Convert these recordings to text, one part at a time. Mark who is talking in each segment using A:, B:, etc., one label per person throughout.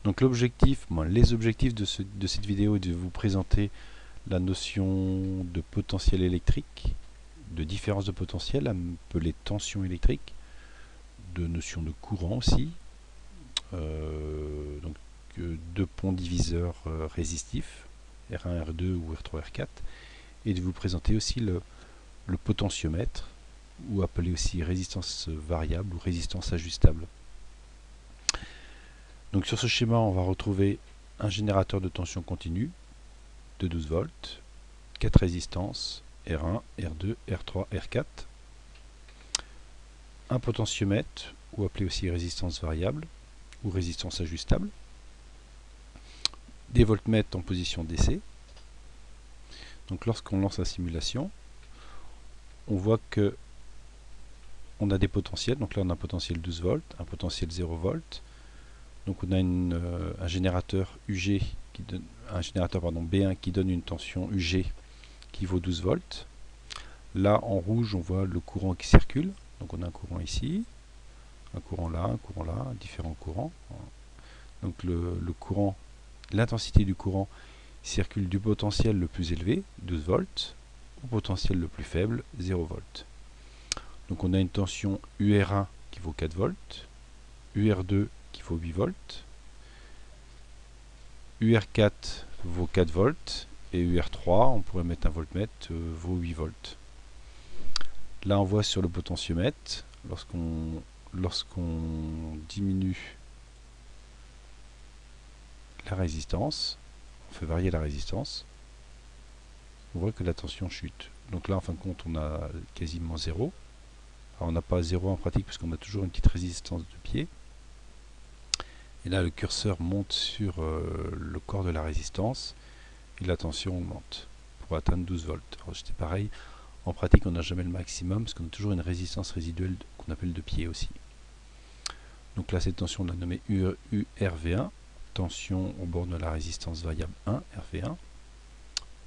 A: Donc l'objectif, les objectifs de cette vidéo est de vous présenter la notion de potentiel électrique, de différence de potentiel, appelée tension électrique, de notion de courant aussi, donc deux ponts diviseurs résistifs, R1, R2 ou R3, R4, et de vous présenter aussi le potentiomètre, ou appelé aussi résistance variable ou résistance ajustable. Donc sur ce schéma, on va retrouver un générateur de tension continue de 12 volts, 4 résistances, R1, R2, R3, R4, un potentiomètre, ou appelé aussi résistance variable, ou résistance ajustable, des voltmètres en position DC. Donc lorsqu'on lance la simulation, on voit que on a des potentiels. Donc là on a un potentiel 12 volts, un potentiel 0 volts. Donc on a un générateur UG qui donne, B1 qui donne une tension UG qui vaut 12 volts. Là en rouge on voit le courant qui circule. Donc on a un courant ici, un courant là, différents courants. Donc le courant, l'intensité du courant circule du potentiel le plus élevé, 12 volts, au potentiel le plus faible, 0 volts. Donc on a une tension UR1 qui vaut 4 volts, UR2 qui vaut 8 volts, UR4 vaut 4 volts, et UR3, on pourrait mettre un voltmètre, vaut 8 volts. Là on voit sur le potentiomètre, lorsqu'on diminue la résistance, on fait varier la résistance, on voit que la tension chute. Donc là en fin de compte on a quasiment 0. Alors on n'a pas 0 en pratique puisqu'on a toujours une petite résistance de pied. Et là le curseur monte sur le corps de la résistance et la tension augmente pour atteindre 12 volts. Alors c'était pareil, en pratique on n'a jamais le maximum parce qu'on a toujours une résistance résiduelle qu'on appelle de pied aussi. Donc là cette tension on l'a nommée URV1, tension aux bornes de la résistance variable 1, RV1.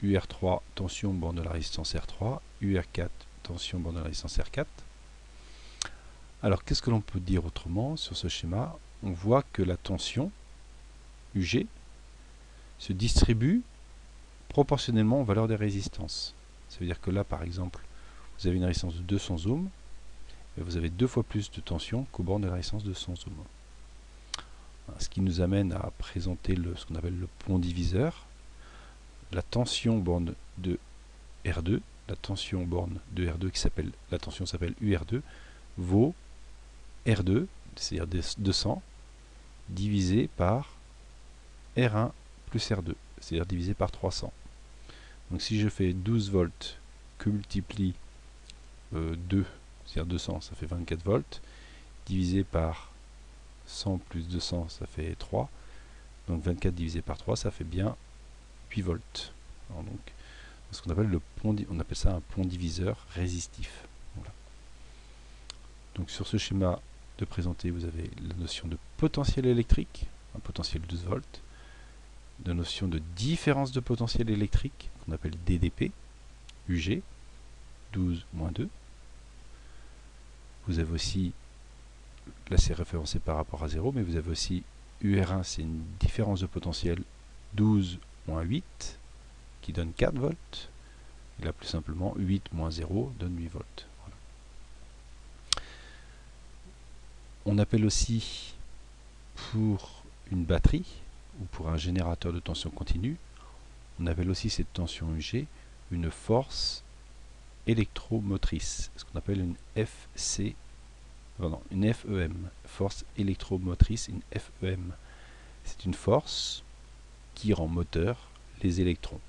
A: UR3, tension aux bornes de la résistance R3. UR4, tension aux bornes de la résistance R4. Alors qu'est-ce que l'on peut dire autrement sur ce schéma? On voit que la tension UG se distribue proportionnellement aux valeurs des résistances. Ça veut dire que là par exemple vous avez une résistance de 200 ohms et vous avez 2 fois plus de tension qu'aux bornes de la résistance de 100 ohms. Ce qui nous amène à présenter ce qu'on appelle le pont diviseur. La tension borne de R2, la tension borne de R2 la tension s'appelle UR2, vaut R2, c'est-à-dire 200, divisé par R1 plus R2, c'est-à-dire divisé par 300. Donc si je fais 12 volts que multiplie 2, c'est-à-dire 200, ça fait 24 volts, divisé par 100 plus 200, ça fait 3. Donc 24 divisé par 3, ça fait bien 8 volts. Alors donc, ce qu'on appelle on appelle ça un pont diviseur résistif. Voilà. Donc sur ce schéma de présenté, vous avez la notion de potentiel électrique, un potentiel 12 volts, la notion de différence de potentiel électrique, qu'on appelle DDP, UG, 12 moins 2. Vous avez aussi, là c'est référencé par rapport à 0, mais vous avez aussi UR1, c'est une différence de potentiel 12 moins 8, qui donne 4 volts. Et là plus simplement 8 moins 0 donne 8 volts. Voilà. On appelle aussi pour une batterie ou pour un générateur de tension continue, on appelle aussi cette tension UG une force électromotrice, ce qu'on appelle une une FEM, force électromotrice, une FEM. C'est une force qui rend moteur les électrons.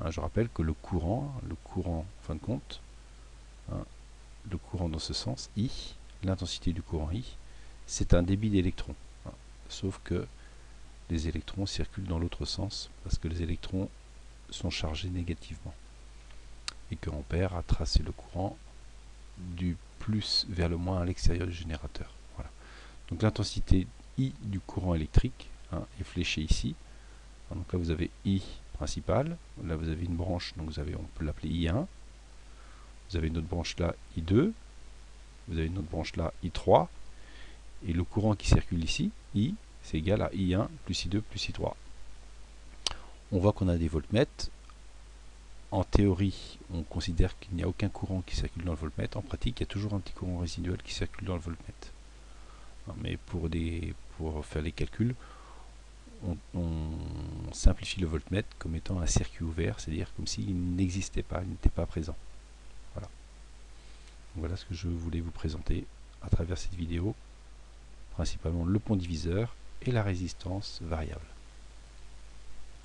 A: Je rappelle que le courant, en fin de compte, le courant dans ce sens, I, l'intensité du courant I, c'est un débit d'électrons. Sauf que les électrons circulent dans l'autre sens parce que les électrons sont chargés négativement. Et que Ampère a tracé le courant du plus vers le moins à l'extérieur du générateur. Voilà. Donc l'intensité I du courant électrique est fléchée ici. Donc là vous avez I principal, là vous avez une branche, donc on peut l'appeler I1, vous avez une autre branche là, I2, vous avez une autre branche là, I3, et le courant qui circule ici, I, c'est égal à I1 plus I2 plus I3. On voit qu'on a des voltmètres. En théorie, on considère qu'il n'y a aucun courant qui circule dans le voltmètre. En pratique, il y a toujours un petit courant résiduel qui circule dans le voltmètre. Mais pour faire les calculs, on simplifie le voltmètre comme étant un circuit ouvert, c'est-à-dire comme s'il n'existait pas, il n'était pas présent. Voilà. Voilà ce que je voulais vous présenter à travers cette vidéo, principalement le pont diviseur et la résistance variable.